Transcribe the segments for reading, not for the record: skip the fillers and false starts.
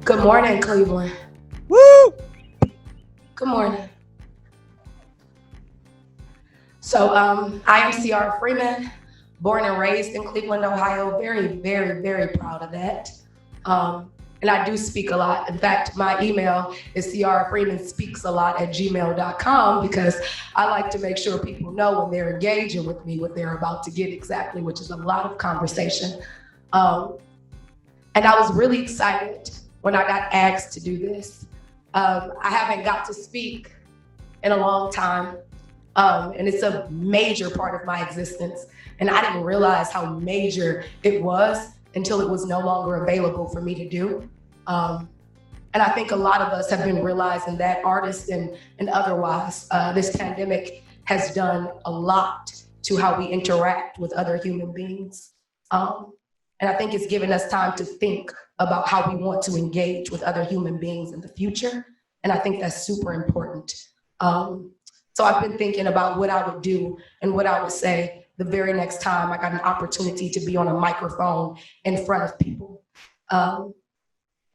Good morning, Cleveland. Woo! Good morning. I am Siaara Freeman, born and raised in Cleveland, Ohio. Very, very, very proud of that. And I do speak a lot. In fact, my email is siarafreemanspeaksalot@gmail.com because I like to make sure people know when they're engaging with me what they're about to get exactly, which is a lot of conversation. And I was really excited when I got asked to do this. I haven't got to speak in a long time, and it's a major part of my existence. And I didn't realize how major it was until it was no longer available for me to do. And I think a lot of us have been realizing that, artists and otherwise, this pandemic has done a lot to how we interact with other human beings. And I think it's given us time to think about how we want to engage with other human beings in the future. And I think that's super important. So I've been thinking about what I would do and what I would say the very next time I got an opportunity to be on a microphone in front of people. And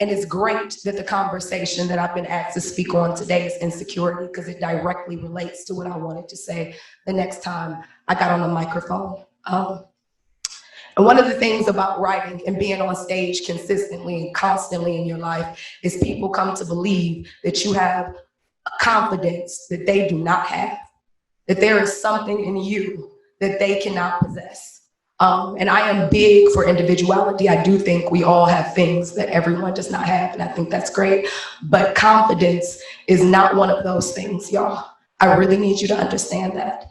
it's great that the conversation that I've been asked to speak on today is insecurity, because it directly relates to what I wanted to say the next time I got on a microphone. And one of the things about writing and being on stage consistently and constantly in your life is people come to believe that you have a confidence that they do not have, that there is something in you that they cannot possess. And I am big for individuality. I do think we all have things that everyone does not have, and I think that's great. But confidence is not one of those things, y'all. I really need you to understand that.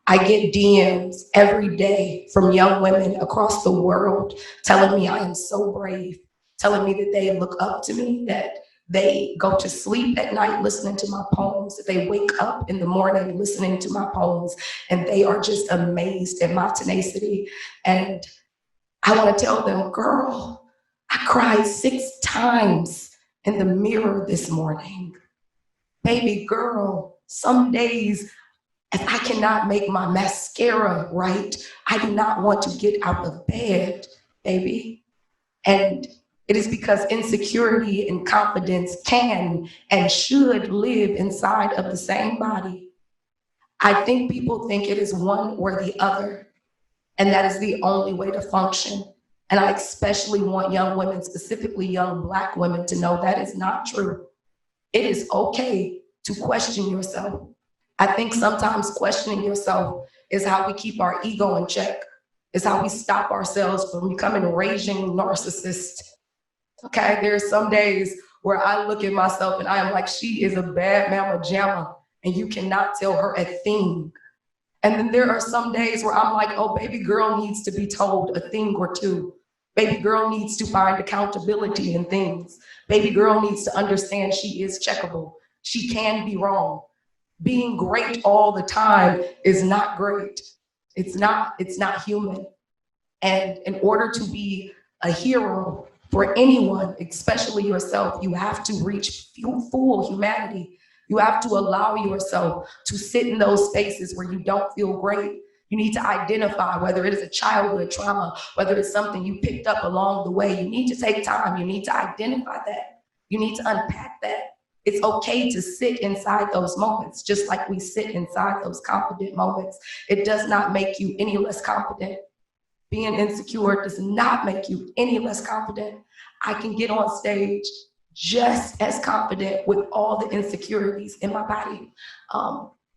I get DMs every day from young women across the world telling me I am so brave, telling me that they look up to me, that they go to sleep at night listening to my poems, that they wake up in the morning listening to my poems, and they are just amazed at my tenacity. And I want to tell them, girl, I cried 6 times in the mirror this morning. Baby girl, some days if I cannot make my mascara right, I do not want to get out of bed, baby. And it is because insecurity and confidence can and should live inside of the same body. I think people think it is one or the other, and that is the only way to function. And I especially want young women, specifically young Black women, to know that is not true. It is okay to question yourself. I think sometimes questioning yourself is how we keep our ego in check, is how we stop ourselves from becoming raging narcissists. Okay, there's some days where I look at myself and I am like, she is a bad mama jamma, and you cannot tell her a thing. And then there are some days where I'm like, oh, baby girl needs to be told a thing or two. Baby girl needs to find accountability in things. Baby girl needs to understand she is checkable. She can be wrong. Being great all the time is not great. It's not human. And in order to be a hero for anyone, especially yourself, you have to reach full humanity. You have to allow yourself to sit in those spaces where you don't feel great. You need to identify whether it is a childhood trauma, whether it's something you picked up along the way. You need to take time. You need to identify that. You need to unpack that. It's okay to sit inside those moments, just like we sit inside those confident moments. It does not make you any less confident. Being insecure does not make you any less confident. I can get on stage just as confident with all the insecurities in my body.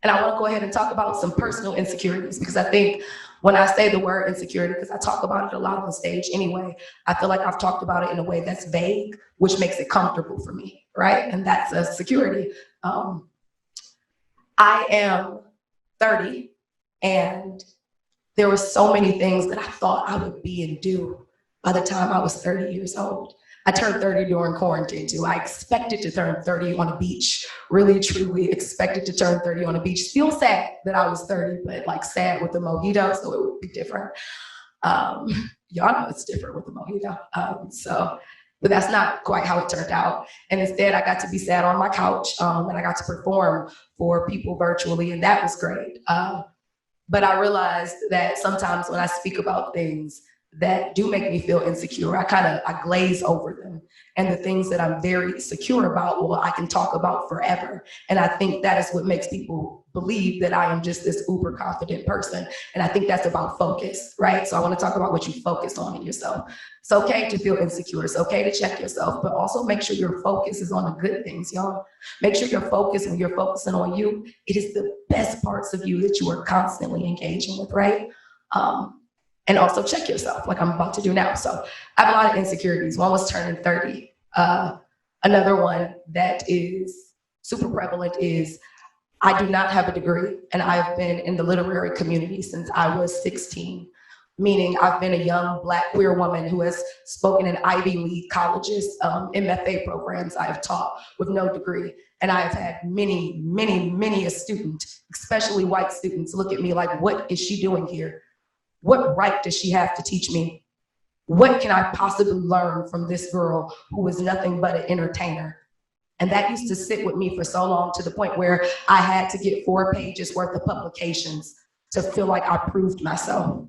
And I want to go ahead and talk about some personal insecurities, because I think when I say the word insecurity, because I talk about it a lot on stage anyway, I feel like I've talked about it in a way that's vague, which makes it comfortable for me, right? And that's a security. I am 30, and there were so many things that I thought I would be and do by the time I was 30 years old. I turned 30 during quarantine too. I expected to turn 30 on a beach, really truly expected to turn 30 on a beach. Still sad that I was 30, but like sad with the mojito, so it would be different. Y'all know it's different with the mojito. But that's not quite how it turned out. And instead, I got to be sat on my couch, and I got to perform for people virtually, and that was great. But I realized that sometimes when I speak about things, that do make me feel insecure, I glaze over them. And the things that I'm very secure about, well, I can talk about forever. And I think that is what makes people believe that I am just this uber confident person. And I think that's about focus, right? So I want to talk about what you focus on in yourself. It's okay to feel insecure. It's okay to check yourself, but also make sure your focus is on the good things, y'all. Make sure you're focused. When you're focusing on you, it is the best parts of you that you are constantly engaging with, right? And also check yourself, like I'm about to do now. So I have a lot of insecurities. One was turning 30. Another one that is super prevalent is I do not have a degree, and I've been in the literary community since I was 16, meaning I've been a young Black queer woman who has spoken in Ivy League colleges, MFA programs I have taught with no degree. And I have had many a student, especially white students, look at me like, what is she doing here? What right does she have to teach me? What can I possibly learn from this girl who is nothing but an entertainer? And that used to sit with me for so long, to the point where I had to get 4 pages worth of publications to feel like I proved myself.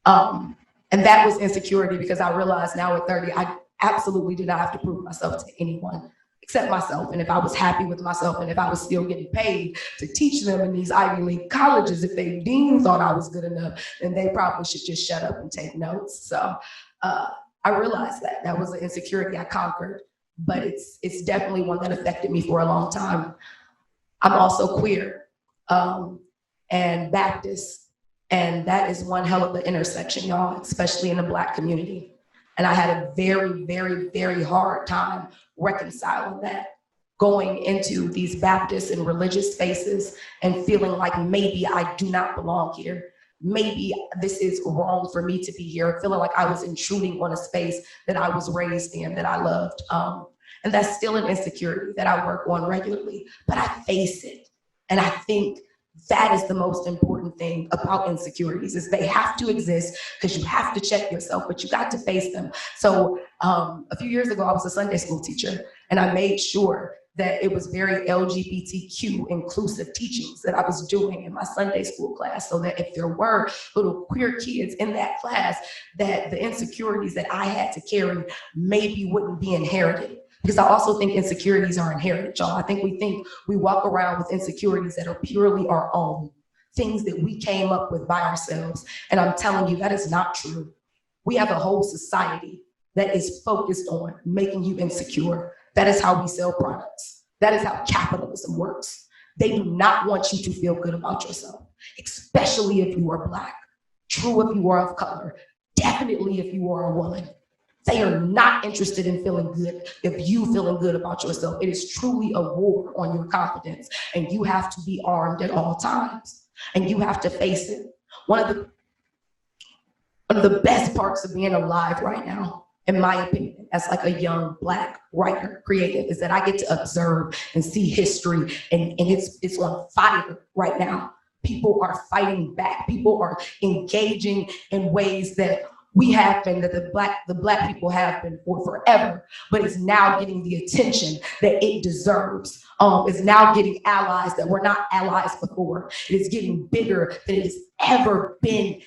And that was insecurity, because I realized now at 30, I absolutely did not have to prove myself to anyone except myself. And if I was happy with myself, and if I was still getting paid to teach them in these Ivy League colleges, if they dean thought I was good enough, then they probably should just shut up and take notes. So I realized that was an insecurity I conquered, but it's definitely one that affected me for a long time. I'm also queer and Baptist, and that is one hell of an intersection, y'all, especially in the Black community. And I had a very hard time reconciling that, going into these Baptist and religious spaces and feeling like maybe I do not belong here. Maybe this is wrong for me to be here, feeling like I was intruding on a space that I was raised in, that I loved. And that's still an insecurity that I work on regularly, but I face it. And I think that is the most important thing about insecurities, is they have to exist because you have to check yourself, but you got to face them. So a few years ago, I was a Sunday school teacher, and I made sure that it was very LGBTQ inclusive teachings that I was doing in my Sunday school class, so that if there were little queer kids in that class, that the insecurities that I had to carry maybe wouldn't be inherited. Because I also think insecurities are inherited, y'all. I think we walk around with insecurities that are purely our own, things that we came up with by ourselves. And I'm telling you, that is not true. We have a whole society that is focused on making you insecure. That is how we sell products. That is how capitalism works. They do not want you to feel good about yourself, especially if you are Black, true if you are of color, definitely if you are a woman. They are not interested in feeling good if you feeling good about yourself. It is truly a war on your confidence, and you have to be armed at all times, and you have to face it. One of the best parts of being alive right now, in my opinion, as like a young Black writer, creative, is that I get to observe and see history, and it's on fire right now. People are fighting back. People are engaging in ways that we have been, that the black people have been for forever, but it's now getting the attention that it deserves. It's now getting allies that were not allies before. It is getting bigger than it has ever been,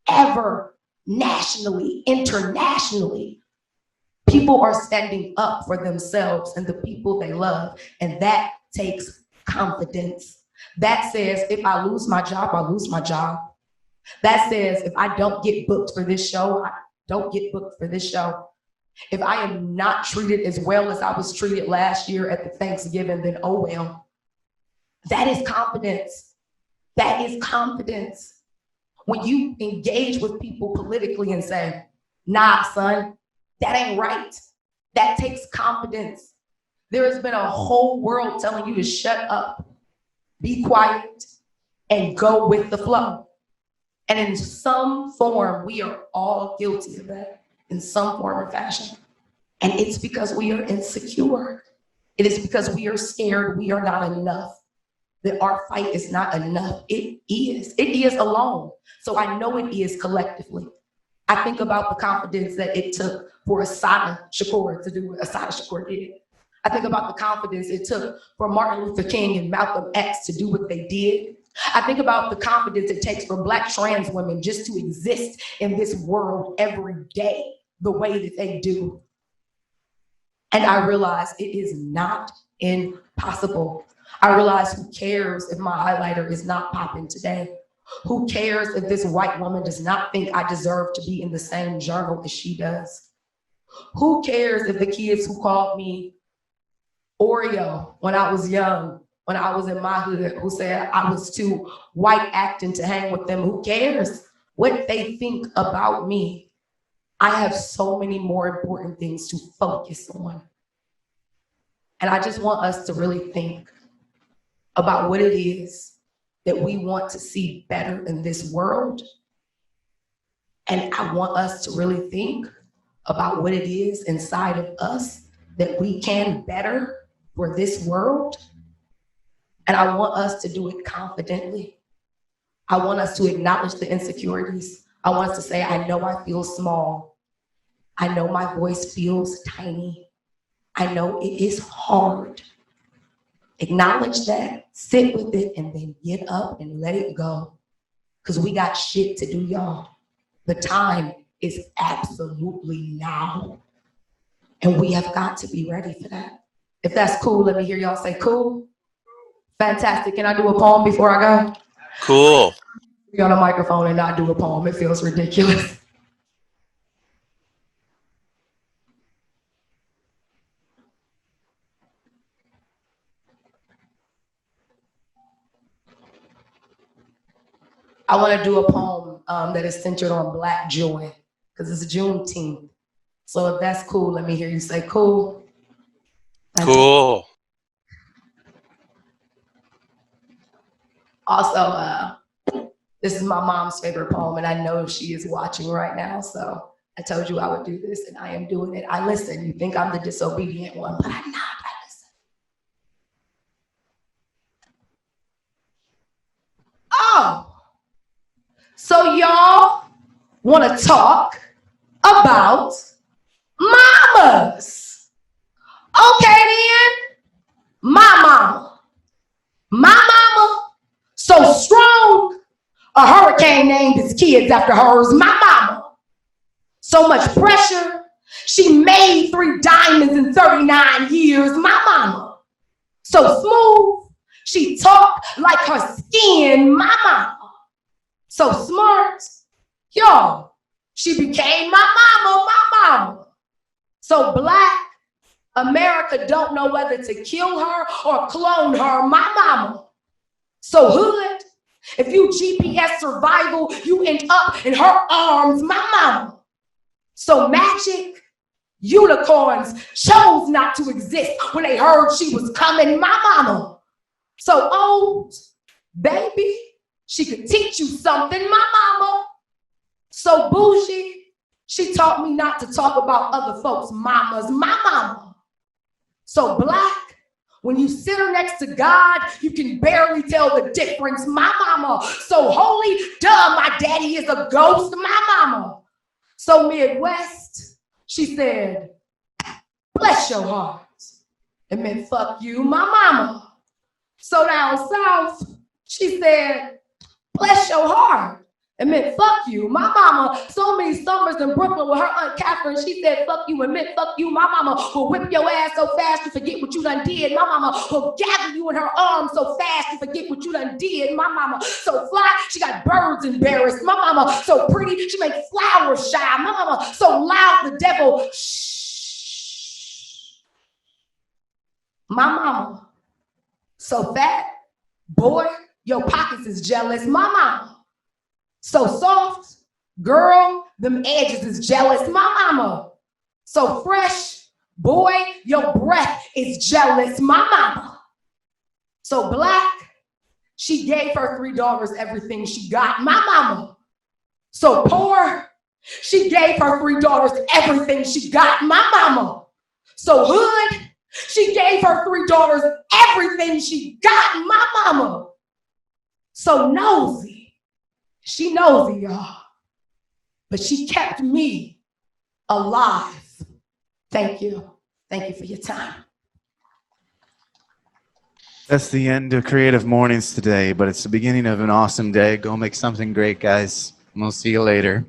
ever, nationally, internationally. People are standing up for themselves and the people they love, and that takes confidence. That says, if I lose my job, I lose my job. That says, if I don't get booked for this show, I don't get booked for this show. If I am not treated as well as I was treated last year at the Thanksgiving, then oh well. That is confidence. That is confidence. When you engage with people politically and say, nah, son, that ain't right. That takes confidence. There has been a whole world telling you to shut up, be quiet, and go with the flow. And in some form, we are all guilty of that, in some form or fashion. And it's because we are insecure. It is because we are scared we are not enough, that our fight is not enough. It is alone. So I know it is collectively. I think about the confidence that it took for Assata Shakur to do what Assata Shakur did. I think about the confidence it took for Martin Luther King and Malcolm X to do what they did. I think about the confidence it takes for Black trans women just to exist in this world every day the way that they do. And I realize it is not impossible. I realize who cares if my highlighter is not popping today? Who cares if this white woman does not think I deserve to be in the same journal as she does? Who cares if the kids who called me Oreo when I was young, when I was in my hood, who said I was too white acting to hang with them, who cares what they think about me? I have so many more important things to focus on. And I just want us to really think about what it is that we want to see better in this world. And I want us to really think about what it is inside of us that we can better for this world. And I want us to do it confidently. I want us to acknowledge the insecurities. I want us to say, I know I feel small. I know my voice feels tiny. I know it is hard. Acknowledge that, sit with it, and then get up and let it go. Because we got shit to do, y'all. The time is absolutely now. And we have got to be ready for that. If that's cool, let me hear y'all say cool. Fantastic. Can I do a poem before I go? Cool. Be on a microphone and not do a poem. It feels ridiculous. I want to do a poem that is centered on Black joy, because it's Juneteenth. So if that's cool, let me hear you say cool. Cool. Also, this is my mom's favorite poem, and I know she is watching right now. So I told you I would do this, and I am doing it. I listen. You think I'm the disobedient one, but I'm not. I listen. Oh. So y'all want to talk about mamas? Okay then, my mama. My mama, so strong, a hurricane named its kids after hers. My mama, so much pressure, she made 3 diamonds in 39 years. My mama, so smooth, she talked like her skin. My mama, so smart, y'all, she became my mama, my mama. So Black America don't know whether to kill her or clone her. My mama, so hood, if you GPS survival, you end up in her arms. My mama, so magic, unicorns chose not to exist when they heard she was coming. My mama, so old, baby, she could teach you something. My mama, so bougie, she taught me not to talk about other folks' mamas. My mama, so Black, when you sit her next to God, you can barely tell the difference. My mama, so holy, duh, my daddy is a ghost. My mama, so Midwest, she said, bless your heart. It meant fuck you. My mama, so down south, she said, bless your heart. It meant fuck you. My mama, so many summers in Brooklyn with her Aunt Catherine, she said fuck you and meant fuck you. My mama will whip your ass so fast you forget what you done did. My mama will gather you in her arms so fast you forget what you done did. My mama, so fly, she got birds embarrassed. My mama, so pretty, she make flowers shy. My mama, so loud, the devil, shh. My mama, so fat, boy, your pockets is jealous. My mama, so soft, girl, them edges is jealous. My mama, so fresh, boy, your breath is jealous. My mama, so Black, she gave her 3 daughters everything she got. My mama, so poor, she gave her 3 daughters everything she got. My mama, so hood, she gave her 3 daughters everything she got. My mama, so nosy, she nosy, y'all, but she kept me alive. Thank you. Thank you for your time. That's the end of Creative Mornings today, but it's the beginning of an awesome day. Go make something great, guys. And we'll see you later.